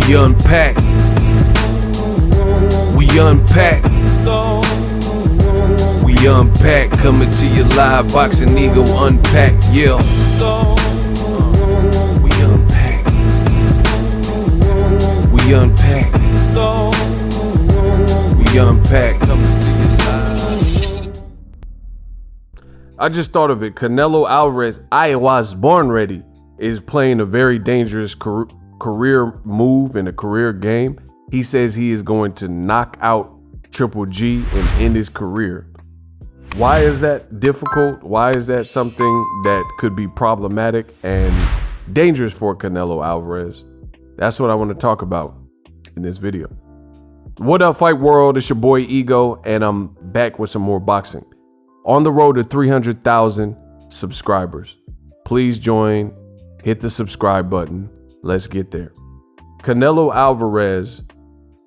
We unpack. We unpack. We unpack. Coming to you live, Boxing Ego unpack. Yeah. We unpack. We unpack. We unpack. Coming to you live. I just thought of it. Canelo Alvarez, I was born ready, is playing a very dangerous career move in a career game. He says he is going to knock out Triple G and end his career. Why is that difficult? Why is that something that could be problematic and dangerous for Canelo Alvarez? That's what I want to talk about in this video. What up, Fight World? It's your boy Ego, and I'm back with some more boxing. On the road to 300,000 subscribers. Please join, hit the subscribe button. Let's get there. Canelo Alvarez,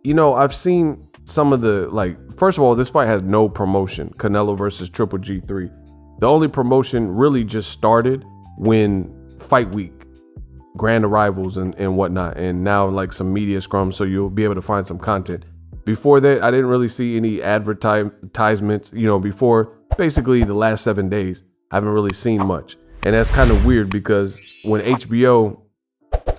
you know, I've seen some of the, first of all, this fight has no promotion. Canelo versus Triple G3. The only promotion really just started when Fight Week, grand arrivals and whatnot, and now like some media scrums, so you'll be able to find some content. Before that, I didn't really see any advertisements, you know, before basically the last 7 days. I haven't really seen much. And that's kind of weird because when HBO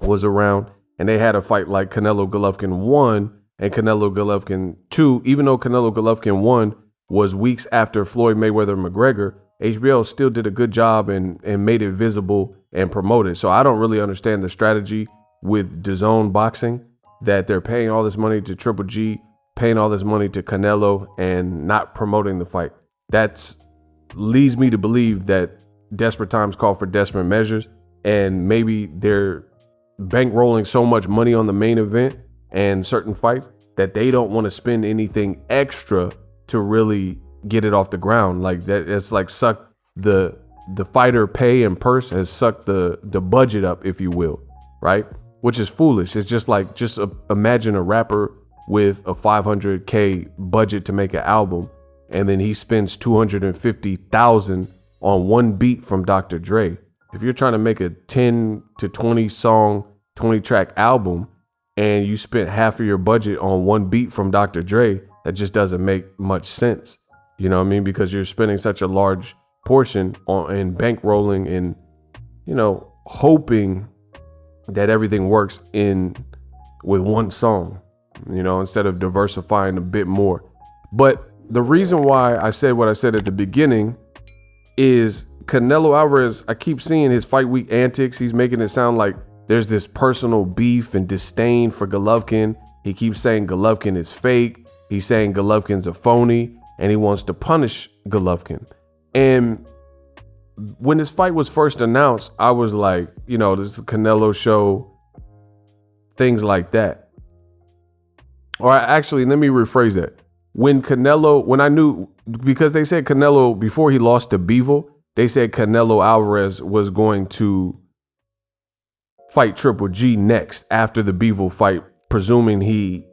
was around and they had a fight like Canelo Golovkin 1 and Canelo Golovkin 2, even though Canelo Golovkin 1 was weeks after Floyd Mayweather McGregor, HBO still did a good job and made it visible and promoted. So I don't really understand the strategy with DAZN boxing, that they're paying all this money to Triple G, paying all this money to Canelo, and not promoting the fight. That leads me to believe that desperate times call for desperate measures, and maybe they're bankrolling so much money on the main event and certain fights that they don't want to spend anything extra to really get it off the ground. Like that, it's like sucked the fighter pay and purse has sucked the budget up, if you will, right? Which is foolish. It's just like, imagine a rapper with a $500K budget to make an album, and then he spends $250,000 on one beat from Dr. Dre. If you're trying to make a 10 to 20 song, 20 track album, and you spent half of your budget on one beat from Dr. Dre, that just doesn't make much sense. You know what I mean? Because you're spending such a large portion on and bankrolling and, you know, hoping that everything works with one song, you know, instead of diversifying a bit more. But the reason why I said what I said at the beginning is Canelo Alvarez, I keep seeing his Fight Week antics. He's making it sound like there's this personal beef and disdain for Golovkin. He keeps saying Golovkin is fake. He's saying Golovkin's a phony, and he wants to punish Golovkin. And when this fight was first announced, I was like, you know, this is a Canelo show, things like that. Or actually, let me rephrase that. When I knew, because they said Canelo, before he lost to Bivol, they said Canelo Alvarez was going to fight Triple G next after the Bivol fight, presuming he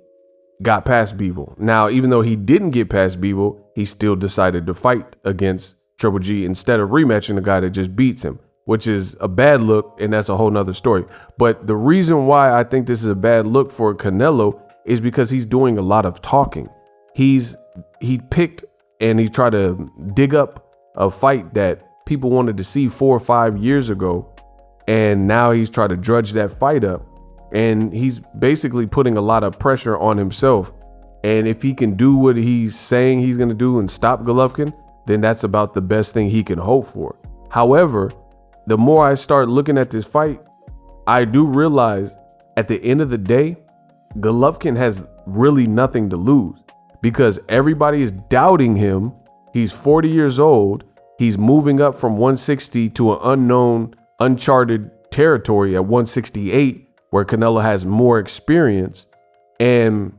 got past Bivol. Now, even though he didn't get past Bivol, he still decided to fight against Triple G instead of rematching the guy that just beats him, which is a bad look, and that's a whole nother story. But the reason why I think this is a bad look for Canelo is because he's doing a lot of talking. He picked and he tried to dig up a fight that people wanted to see 4 or 5 years ago, and now he's trying to drudge that fight up, and he's basically putting a lot of pressure on himself. And if he can do what he's saying he's going to do and stop Golovkin, then that's about the best thing he can hope for. However, the more I start looking at this fight, I do realize at the end of the day, Golovkin has really nothing to lose, because everybody is doubting him. He's 40 years old. He's moving up from 160 to an unknown, uncharted territory at 168, where Canelo has more experience. And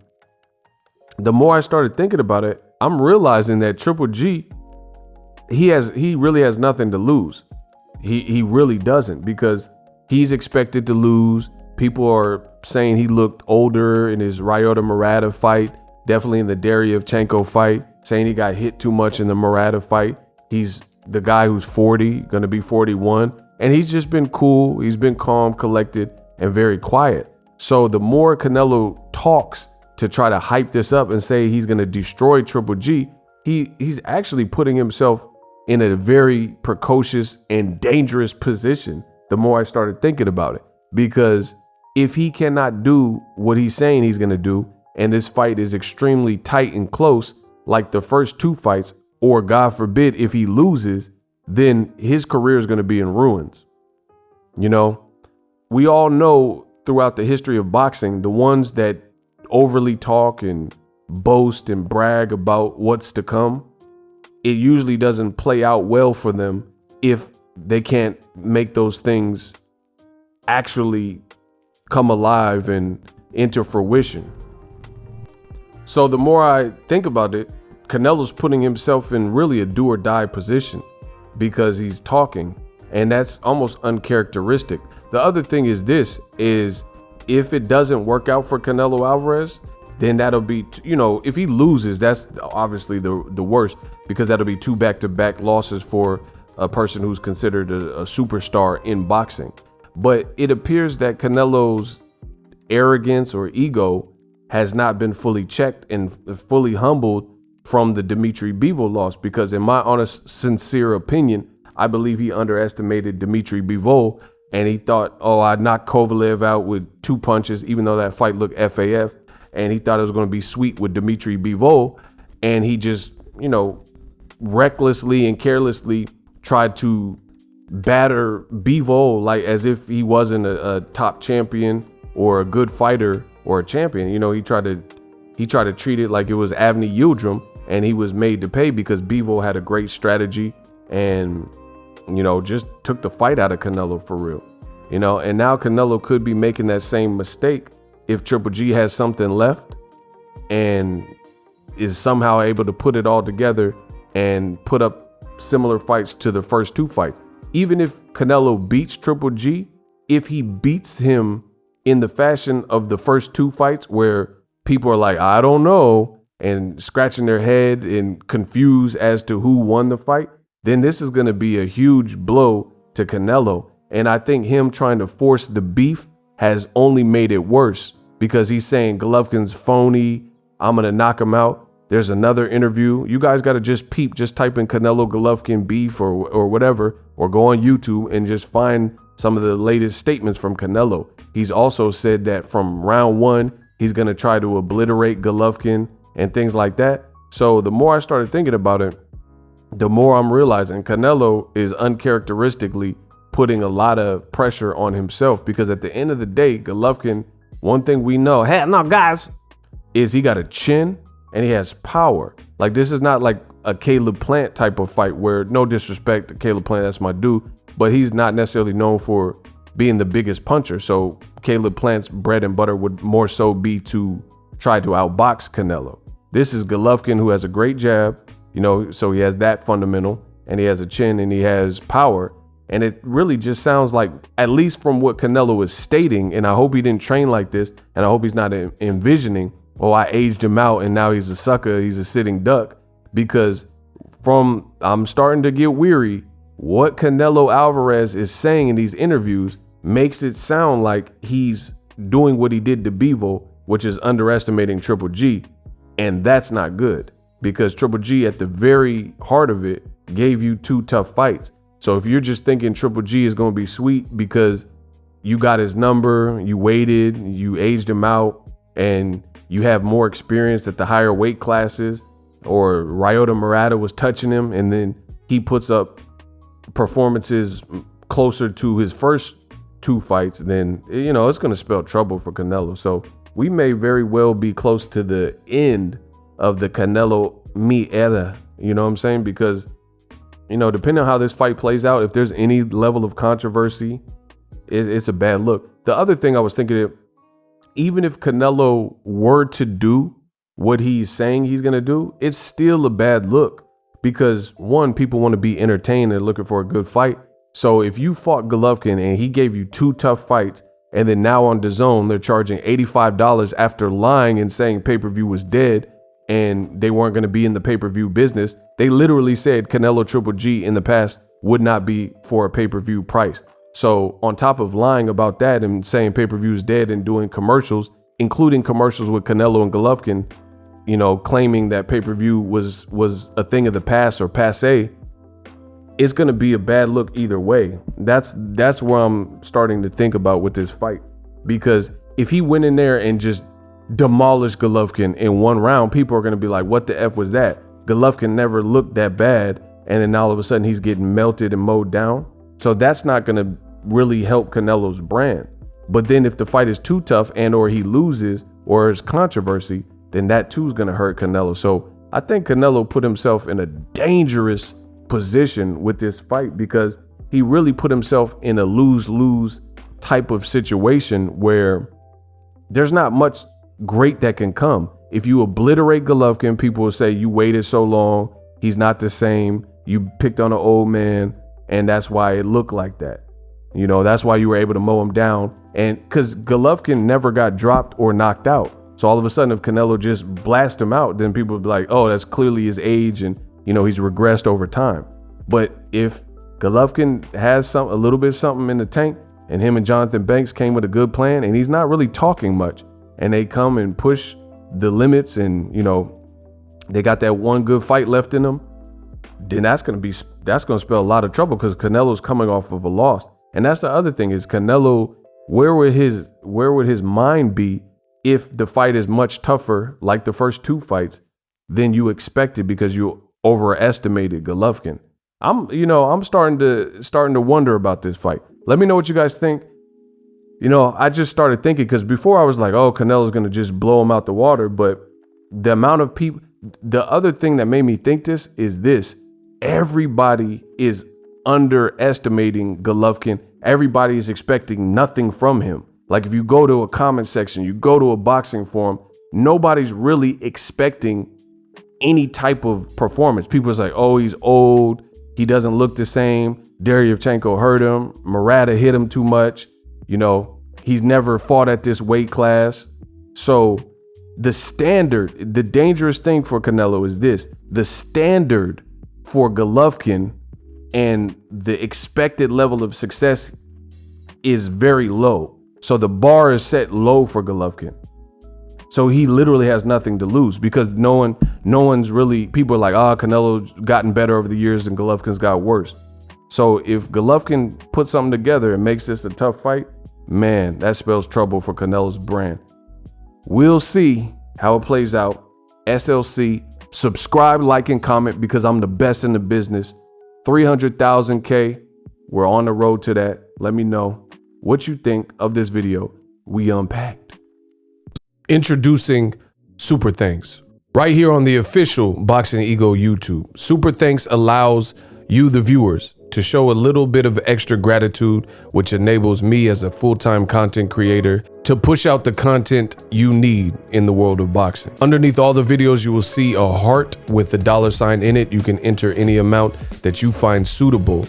the more I started thinking about it, I'm realizing that Triple G, he really has nothing to lose. He really doesn't, because he's expected to lose. People are saying he looked older in his Ryota Murata fight, definitely in the Deryevchenko fight, saying he got hit too much in the Murata fight. He's the guy who's 40, going to be 41, and he's just been cool. He's been calm, collected, and very quiet. So the more Canelo talks to try to hype this up and say he's going to destroy Triple G, he's actually putting himself in a very precocious and dangerous position the more I started thinking about it. Because if he cannot do what he's saying he's going to do, and this fight is extremely tight and close, like the first two fights, or God forbid, if he loses, then his career is going to be in ruins. You know, we all know throughout the history of boxing, the ones that overly talk and boast and brag about what's to come, it usually doesn't play out well for them if they can't make those things actually come alive and enter fruition. So the more I think about it, Canelo's putting himself in really a do or die position because he's talking, and that's almost uncharacteristic. The other thing is if it doesn't work out for Canelo Alvarez, then that'll be, if he loses, that's obviously the worst, because that'll be 2 back-to-back losses for a person who's considered a superstar in boxing. But it appears that Canelo's arrogance or ego has not been fully checked and fully humbled from the Dimitri Bivol loss, because in my honest, sincere opinion, I believe he underestimated Dimitri Bivol, and he thought, I knocked Kovalev out with 2 punches, even though that fight looked FAF, and he thought it was going to be sweet with Dimitri Bivol, and he just, recklessly and carelessly tried to batter Bivol like as if he wasn't a top champion or a good fighter or a champion. He tried to treat it like it was Avni Yildirim, and he was made to pay because Bivol had a great strategy and just took the fight out of Canelo for real. And now Canelo could be making that same mistake if Triple G has something left and is somehow able to put it all together and put up similar fights to the first 2 fights. Even if Canelo beats Triple G, if he beats him in the fashion of the first 2 fights where people are like, I don't know, and scratching their head and confused as to who won the fight, then this is going to be a huge blow to Canelo. And I think him trying to force the beef has only made it worse, because he's saying Golovkin's phony, I'm going to knock him out. There's another interview. You guys got to just type in Canelo Golovkin beef or whatever, or go on YouTube and just find some of the latest statements from Canelo. He's also said that from round 1, he's going to try to obliterate Golovkin and things like that. So the more I started thinking about it, the more I'm realizing Canelo is uncharacteristically putting a lot of pressure on himself, because at the end of the day, Golovkin, one thing we know, is he got a chin and he has power. Like, this is not like a Caleb Plant type of fight where, no disrespect to Caleb Plant, that's my dude, but he's not necessarily known for being the biggest puncher. So Caleb Plant's bread and butter would more so be to try to outbox Canelo. This is Golovkin, who has a great jab, so he has that fundamental, and he has a chin and he has power. And it really just sounds like, at least from what Canelo is stating, and I hope he didn't train like this, and I hope he's not envisioning, I aged him out and now he's a sucker, he's a sitting duck, because I'm starting to get weary. What Canelo Alvarez is saying in these interviews makes it sound like he's doing what he did to Bivol, which is underestimating Triple G. And that's not good, because Triple G at the very heart of it gave you 2 tough fights. So if you're just thinking Triple G is going to be sweet because you got his number, you waited, you aged him out, and you have more experience at the higher weight classes, or Ryota Murata was touching him and then he puts up performances closer to his first 2 fights, then, it's going to spell trouble for Canelo. So we may very well be close to the end of the Canelo me era, you know what I'm saying? Because, depending on how this fight plays out, if there's any level of controversy, it's a bad look. The other thing I was thinking, even if Canelo were to do what he's saying he's going to do, it's still a bad look, because 1, people want to be entertained and looking for a good fight. So if you fought Golovkin and he gave you 2 tough fights, and then now on DAZN, they're charging $85 after lying and saying pay-per-view was dead and they weren't going to be in the pay-per-view business. They literally said Canelo Triple G in the past would not be for a pay-per-view price. So on top of lying about that and saying pay-per-view is dead and doing commercials, including commercials with Canelo and Golovkin, you know, claiming that pay-per-view was a thing of the past or passe, it's going to be a bad look either way. That's where I'm starting to think about with this fight, because if he went in there and just demolished Golovkin in one round, people are going to be like, what the F was that? Golovkin never looked that bad. And then all of a sudden he's getting melted and mowed down. So that's not going to really help Canelo's brand. But then if the fight is too tough and or he loses or there's controversy, then that too is going to hurt Canelo. So I think Canelo put himself in a dangerous position with this fight, because he really put himself in a lose-lose type of situation where there's not much great that can come. If you obliterate Golovkin, people will say you waited so long, he's not the same, you picked on an old man, and that's why it looked like that. You know, that's why you were able to mow him down. And because Golovkin never got dropped or knocked out. So all of a sudden, if Canelo just blast him out, then people would be like, oh, that's clearly his age and, you know, he's regressed over time. But if Golovkin has a little bit something in the tank, and him and Jonathan Banks came with a good plan, and he's not really talking much, and they come and push the limits, and, you know, they got that one good fight left in them, then that's going to spell a lot of trouble, because Canelo's coming off of a loss. And that's the other thing is Canelo, where would his mind be if the fight is much tougher, like the first two fights, than you expected because you overestimated Golovkin? I'm starting to wonder about this fight. Let me know what you guys think. You know, I just started thinking, because before I was like, oh, Canelo's going to just blow him out the water. But the amount of people, the other thing that made me think this is this. Everybody is underestimating Golovkin. Everybody is expecting nothing from him. Like if you go to a comment section, you go to a boxing forum, nobody's really expecting any type of performance. People are like, oh, he's old. He doesn't look the same. Deryevchenko hurt him. Murata hit him too much. You know, he's never fought at this weight class. So the standard, the dangerous thing for Canelo is this. The standard for Golovkin and the expected level of success is very low. So the bar is set low for Golovkin. So he literally has nothing to lose, because no one's really, people are like, Canelo's gotten better over the years and Golovkin's got worse. So if Golovkin puts something together and makes this a tough fight, man, that spells trouble for Canelo's brand. We'll see how it plays out. SLC, subscribe, like, and comment, because I'm the best in the business. 300,000K. We're on the road to that. Let me know what you think of this video we unpacked. Introducing Super Thanks. Right here on the official Boxing Ego YouTube. Super Thanks allows you, the viewers, to show a little bit of extra gratitude, which enables me as a full-time content creator to push out the content you need in the world of boxing. Underneath all the videos, you will see a heart with the $sign in it. You can enter any amount that you find suitable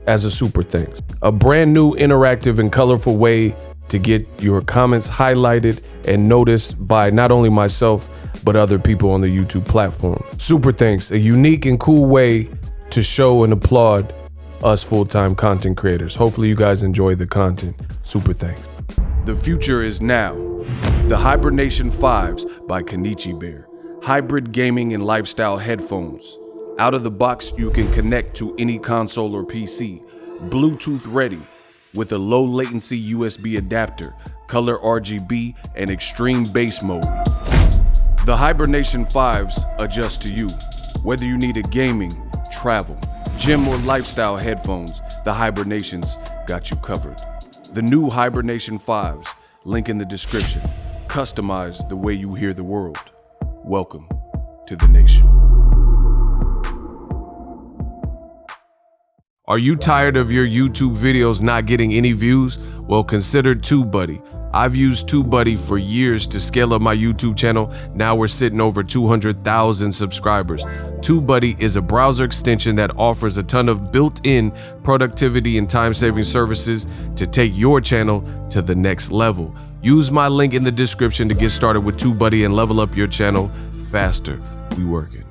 as a super thanks. A brand new, interactive, and colorful way to get your comments highlighted and noticed by not only myself, but other people on the YouTube platform. Super thanks, a unique and cool way to show and applaud us full-time content creators. Hopefully you guys enjoy the content. Super thanks. The future is now. The Hibernation 5s by Kenichi Bear. Hybrid gaming and lifestyle headphones. Out of the box, you can connect to any console or PC. Bluetooth ready with a low latency USB adapter, color RGB, and extreme bass mode. The Hibernation 5s adjust to you. Whether you need a gaming, travel, gym, or lifestyle headphones, the Hibernations got you covered. The new Hibernation 5s, link in the description. Customize the way you hear the world. Welcome to the nation. Are you tired of your YouTube videos not getting any views? Well, consider TubeBuddy. I've used TubeBuddy for years to scale up my YouTube channel. Now we're sitting over 200,000 subscribers. TubeBuddy is a browser extension that offers a ton of built-in productivity and time-saving services to take your channel to the next level. Use my link in the description to get started with TubeBuddy and level up your channel faster. We working.